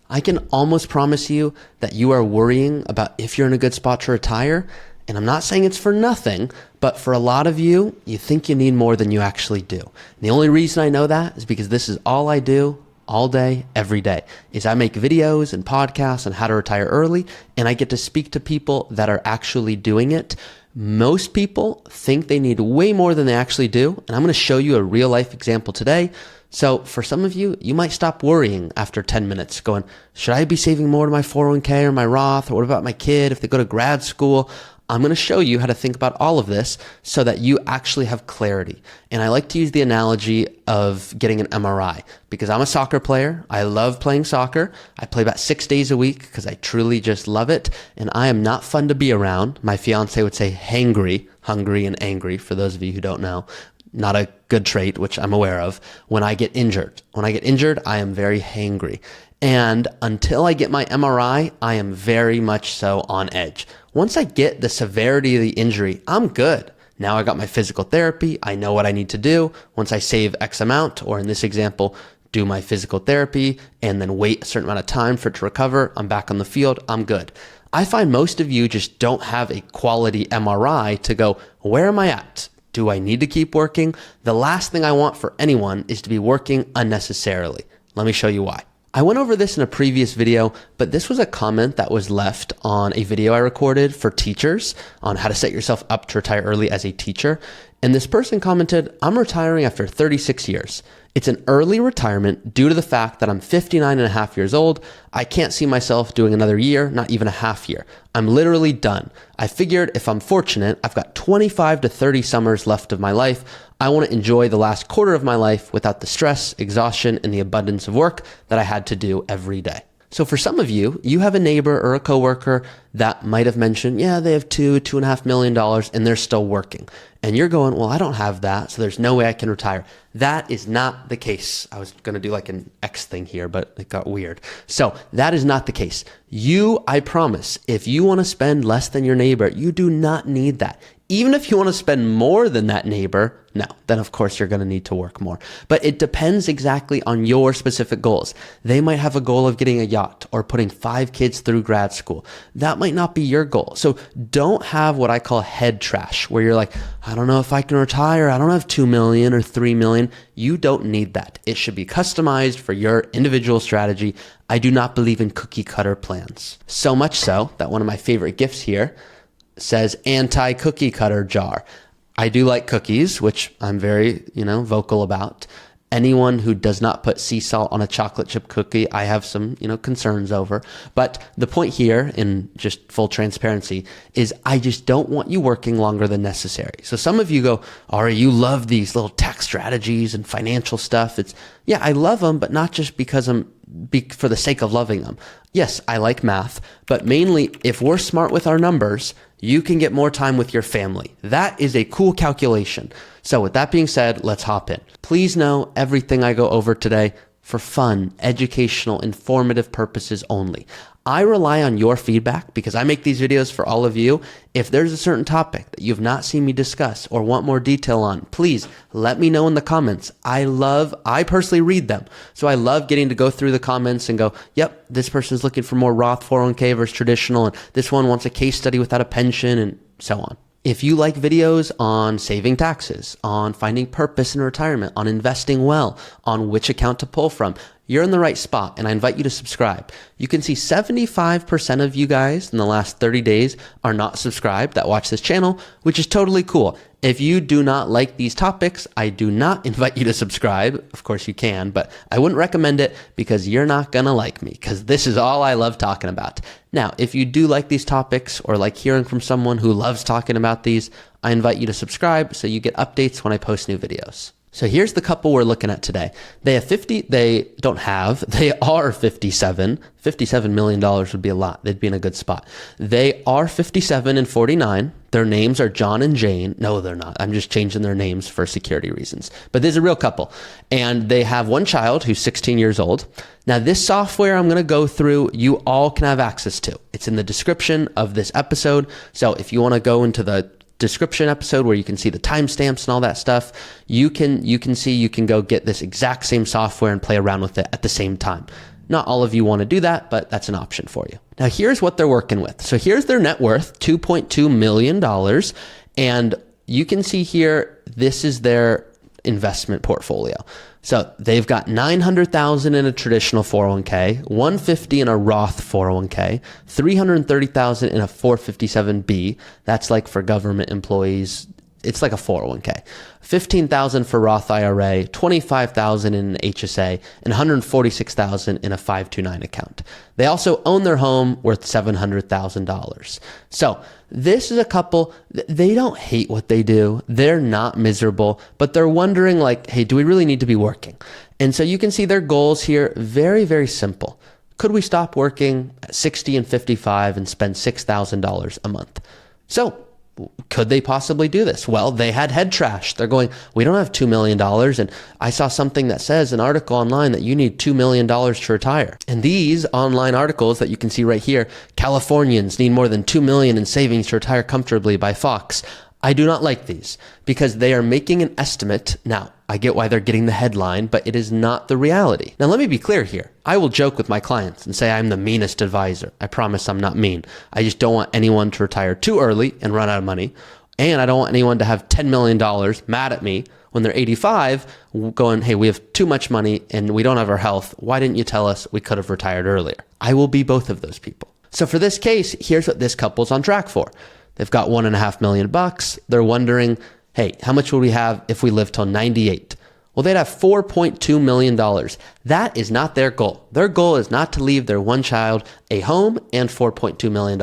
I can almost promise you that you are worrying about if you're in a good spot to retire. And I'm not saying it's for nothing, but for a lot of you, you think you need more than you actually do. And the only reason I know that is because this is all I do all day, every day, is I make videos and podcasts on how to retire early, and I get to speak to people that are actually doing it. Most people think they need way more than they actually do, and I'm going to show you a real life example today. So for some of you, you might stop worrying after 10 minutes going, should I be saving more to my 401k or my Roth? Or what about my kid if they go to grad school? I'm going to show you how to think about all of this so that you actually have clarity. And I like to use the analogy of getting an MRI because I'm a soccer player. I love playing soccer. I play about 6 days a week because I truly just love it. And I am not fun to be around. My fiance would say hangry, hungry and angry, for those of you who don't know. Not a good trait, which I'm aware of, when I get injured. When I get injured, I am very hangry. And until I get my MRI, I am very much so on edge. Once I get the severity of the injury, I'm good. Now I got my physical therapy. I know what I need to do. Once I save X amount, or in this example, do my physical therapy and then wait a certain amount of time for it to recover, I'm back on the field. I'm good. I find most of you just don't have a quality MRI to go, where am I at? Do I need to keep working? The last thing I want for anyone is to be working unnecessarily. Let me show you why. I went over this in a previous video, but this was a comment that was left on a video I recorded for teachers on how to set yourself up to retire early as a teacher. And this person commented, I'm retiring after 36 years. It's an early retirement due to the fact that I'm 59 and a half years old. I can't see myself doing another year, not even a half year. I'm literally done. I figured if I'm fortunate, I've got 25 to 30 summers left of my life. I want to enjoy the last quarter of my life without the stress, exhaustion, and the abundance of work that I had to do every day. So for some of you, you have a neighbor or a coworker that might have mentioned, yeah, they have $2.5 million and they're still working. And you're going, well, I don't have that, so there's no way I can retire. That is not the case. I was going to do like an X thing here, but it got weird. So that is not the case. I promise, if you want to spend less than your neighbor, you do not need that. Even if you want to spend more than that neighbor, no, then of course you're going to need to work more. But it depends exactly on your specific goals. They might have a goal of getting a yacht or putting 5 kids through grad school. That might not be your goal. So don't have what I call head trash, where you're like, I don't know if I can retire. I don't have 2 million or 3 million. You don't need that. It should be customized for your individual strategy. I do not believe in cookie cutter plans. So much so that one of my favorite gifts here says anti-cookie cutter jar. I do like cookies, which I'm very, vocal about. Anyone who does not put sea salt on a chocolate chip cookie, I have some, concerns over. But the point here, in just full transparency, is I just don't want you working longer than necessary. So some of you go, Ari, you love these little tax strategies and financial stuff. Yeah, I love them, but not just because for the sake of loving them. Yes, I like math, but mainly if we're smart with our numbers, you can get more time with your family. That is a cool calculation. So with that being said, let's hop in. Please know everything I go over today for fun, educational, informative purposes only. I rely on your feedback because I make these videos for all of you. If there's a certain topic that you've not seen me discuss or want more detail on, please let me know in the comments. I personally read them. So I love getting to go through the comments and go, yep, this person's looking for more Roth 401k versus traditional, and this one wants a case study without a pension, and so on. If you like videos on saving taxes, on finding purpose in retirement, on investing well, on which account to pull from, you're in the right spot, and I invite you to subscribe. You can see 75% of you guys in the last 30 days are not subscribed that watch this channel, which is totally cool. If you do not like these topics, I do not invite you to subscribe. Of course you can, but I wouldn't recommend it because you're not gonna like me, because this is all I love talking about. Now, if you do like these topics or like hearing from someone who loves talking about these, I invite you to subscribe so you get updates when I post new videos. So here's the couple we're looking at today. They are 57. $57 million would be a lot. They'd be in a good spot. They are 57 and 49. Their names are John and Jane. No, they're not. I'm just changing their names for security reasons. But there's a real couple. And they have one child who's 16 years old. Now, this software I'm going to go through, you all can have access to. It's in the description of this episode. So if you want to go into the description episode where you can see the timestamps and all that stuff, you can go get this exact same software and play around with it at the same time. Not all of you want to do that, but that's an option for you. Now, here's what they're working with. So here's their net worth, $2.2 million. And you can see here, this is their investment portfolio. So they've got $900,000 in a traditional 401k, $150 in a Roth 401k, $330,000 in a 457b. That's like for government employees. It's like a 401k. $15,000 for Roth IRA, $25,000 in an HSA, and $146,000 in a 529 account. They also own their home worth $700,000. So this is a couple, they don't hate what they do. They're not miserable, but they're wondering like, hey, do we really need to be working? And so you can see their goals here, very, very simple. Could we stop working at 60 and 55 and spend $6,000 a month? So could they possibly do this? Well, they had head trash. They're going, we don't have $2 million. And I saw something that says, an article online, that you need $2 million to retire. And these online articles that you can see right here, Californians need more than $2 million in savings to retire comfortably by Fox. I do not like these because they are making an estimate. Now, I get why they're getting the headline, but it is not the reality. Now, let me be clear here. I will joke with my clients and say I'm the meanest advisor. I promise I'm not mean. I just don't want anyone to retire too early and run out of money. And I don't want anyone to have $10 million mad at me when they're 85 going, hey, we have too much money and we don't have our health. Why didn't you tell us we could have retired earlier? I will be both of those people. So for this case, here's what this couple's on track for. They've got $1.5 million. They're wondering, hey, how much would we have if we lived till 98? Well, they'd have $4.2 million. That is not their goal. Their goal is not to leave their one child a home and $4.2 million.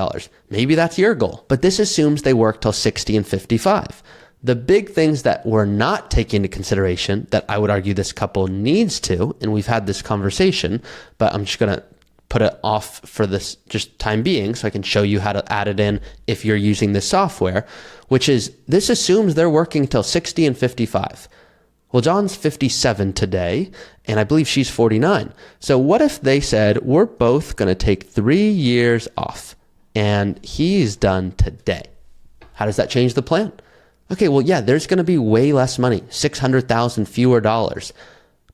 Maybe that's your goal, but this assumes they work till 60 and 55. The big things that we're not taking into consideration that I would argue this couple needs to, and we've had this conversation, but I'm just going to put it off for this just time being so I can show you how to add it in if you're using this software, which is this assumes they're working till 60 and 55. Well, John's 57 today, and I believe she's 49. So what if they said, we're both going to take 3 years off, and he's done today? How does that change the plan? Okay, well, yeah, there's going to be way less money, $600,000 fewer dollars,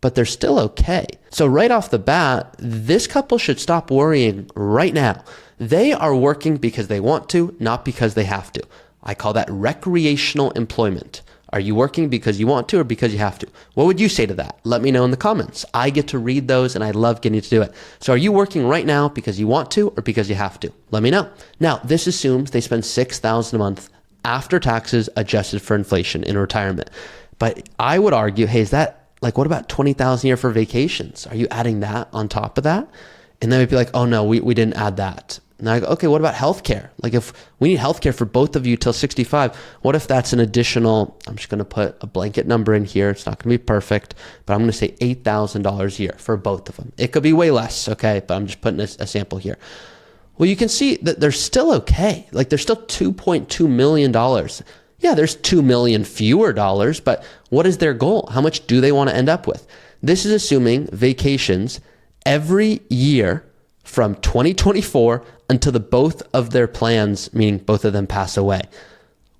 but they're still okay. So right off the bat, this couple should stop worrying right now. They are working because they want to, not because they have to. I call that recreational employment. Are you working because you want to or because you have to? What would you say to that? Let me know in the comments. I get to read those and I love getting to do it. So are you working right now because you want to or because you have to? Let me know. Now, this assumes they spend $6,000 a month after taxes adjusted for inflation in retirement. But I would argue, hey, is that like, what about $20,000 a year for vacations? Are you adding that on top of that? And then we'd be like, oh no, we didn't add that. And I go, okay, what about healthcare? Like if we need healthcare for both of you till 65, what if that's an additional, I'm just going to put a blanket number in here. It's not going to be perfect, but I'm going to say $8,000 a year for both of them. It could be way less, okay? But I'm just putting a sample here. Well, you can see that they're still okay. Like there's still $2.2 million. Yeah, there's 2 million fewer dollars, but what is their goal? How much do they want to end up with? This is assuming vacations every year from 2024 until the both of their plans, meaning both of them pass away.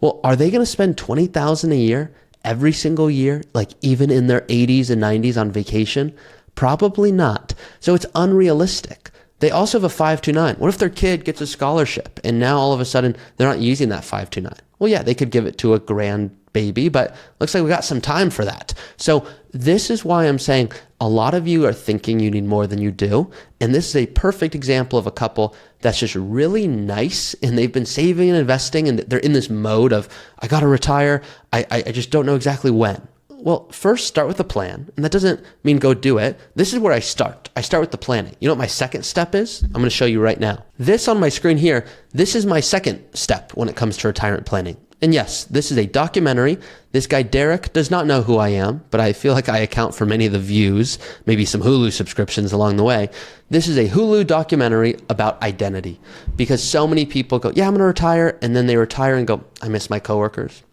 Well, are they going to spend $20,000 a year every single year, like even in their 80s and 90s on vacation? Probably not. So it's unrealistic. They also have a 529. What if their kid gets a scholarship and now all of a sudden they're not using that 529? Well, yeah, they could give it to a grandbaby, but looks like we got some time for that. So this is why I'm saying a lot of you are thinking you need more than you do. And this is a perfect example of a couple that's just really nice and they've been saving and investing and they're in this mode of, I got to retire. I just don't know exactly when. Well, first start with a plan, and that doesn't mean go do it. This is where I start. I start with the planning. You know what my second step is? I'm going to show you right now. This on my screen here, this is my second step when it comes to retirement planning. And yes, this is a documentary. This guy, Derek, does not know who I am, but I feel like I account for many of the views, maybe some Hulu subscriptions along the way. This is a Hulu documentary about identity because so many people go, yeah, I'm going to retire. And then they retire and go, I miss my coworkers.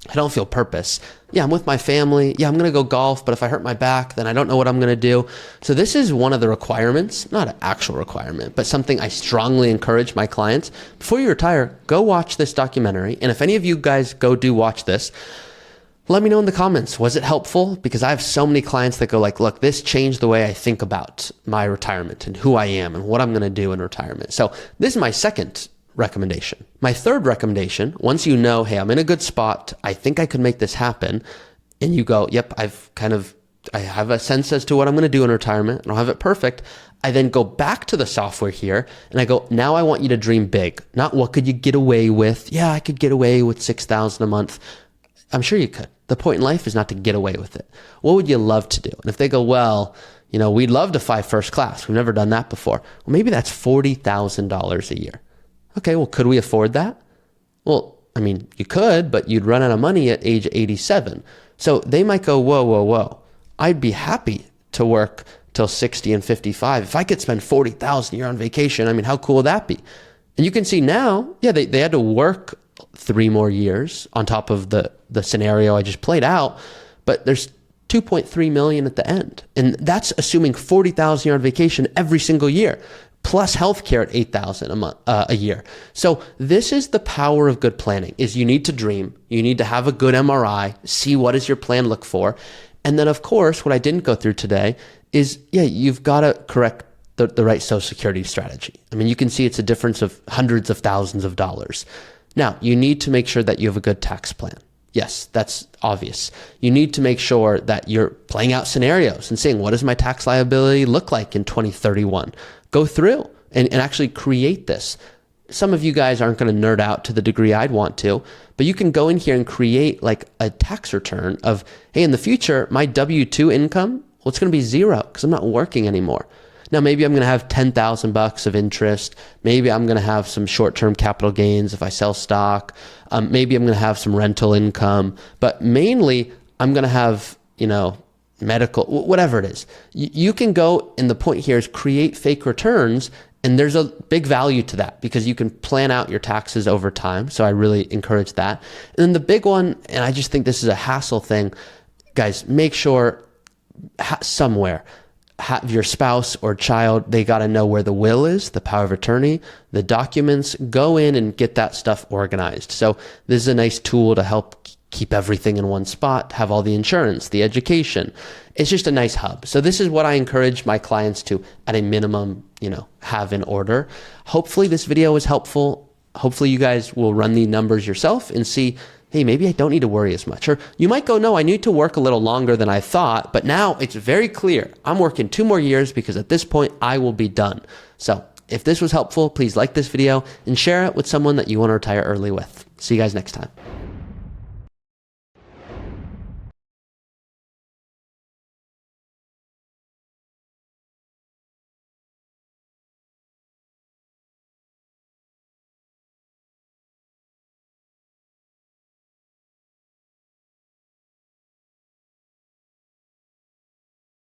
I don't feel purpose. Yeah, I'm with my family. Yeah, I'm going to go golf, but if I hurt my back, then I don't know what I'm going to do. So this is one of the requirements, not an actual requirement, but something I strongly encourage my clients. Before you retire, go watch this documentary. And if any of you guys go do watch this, Let me know in the comments, was it helpful? Because I have so many clients that go like, look, this changed the way I think about my retirement and who I am and what I'm going to do in retirement. So this is my second recommendation. My third recommendation, once you know, hey, I'm in a good spot, I think I could make this happen, and you go, yep, I have a sense as to what I'm going to do in retirement. I don't have it perfect. I then go back to the software here and I go, now I want you to dream big. Not what could you get away with? Yeah, I could get away with $6,000 a month. I'm sure you could. The point in life is not to get away with it. What would you love to do? And if they go, well, we'd love to fly first class. We've never done that before. Well, maybe that's $40,000 a year. Okay, well, could we afford that? Well, I mean, you could, but you'd run out of money at age 87. So they might go, whoa. I'd be happy to work till 60 and 55. If I could spend $40,000 a year on vacation, I mean, how cool would that be? And you can see now, yeah, they had to work 3 more years on top of the scenario I just played out, but there's 2.3 million at the end. And that's assuming 40,000 a year on vacation every single year, plus healthcare at 8,000 a year. So this is the power of good planning, is you need to dream, you need to have a good MRI, see what does your plan look for. And then of course, what I didn't go through today is, yeah, you've got to correct the right Social Security strategy. I mean, you can see it's a difference of hundreds of thousands of dollars. Now, you need to make sure that you have a good tax plan. Yes, that's obvious. You need to make sure that you're playing out scenarios and saying, what does my tax liability look like in 2031? Go through and actually create this. Some of you guys aren't going to nerd out to the degree I'd want to, but you can go in here and create like a tax return of, hey, in the future, my W-2 income, well, it's going to be 0 because I'm not working anymore. Now, maybe I'm going to have $10,000 of interest. Maybe I'm going to have some short-term capital gains if I sell stock. Maybe I'm going to have some rental income, but mainly I'm going to have, medical, whatever it is. You can go, and the point here is create fake returns, and there's a big value to that because you can plan out your taxes over time. So I really encourage that. And then the big one, and I just think this is a hassle thing, guys, make sure somewhere, have your spouse or child, they got to know where the will is, the power of attorney, the documents, go in and get that stuff organized. So this is a nice tool to help keep everything in one spot, have all the insurance, the education. It's just a nice hub. So this is what I encourage my clients to, at a minimum, have in order. Hopefully this video was helpful. Hopefully you guys will run the numbers yourself and see, hey, maybe I don't need to worry as much. Or you might go, no, I need to work a little longer than I thought, but now it's very clear. I'm working 2 more years because at this point I will be done. So if this was helpful, please like this video and share it with someone that you want to retire early with. See you guys next time.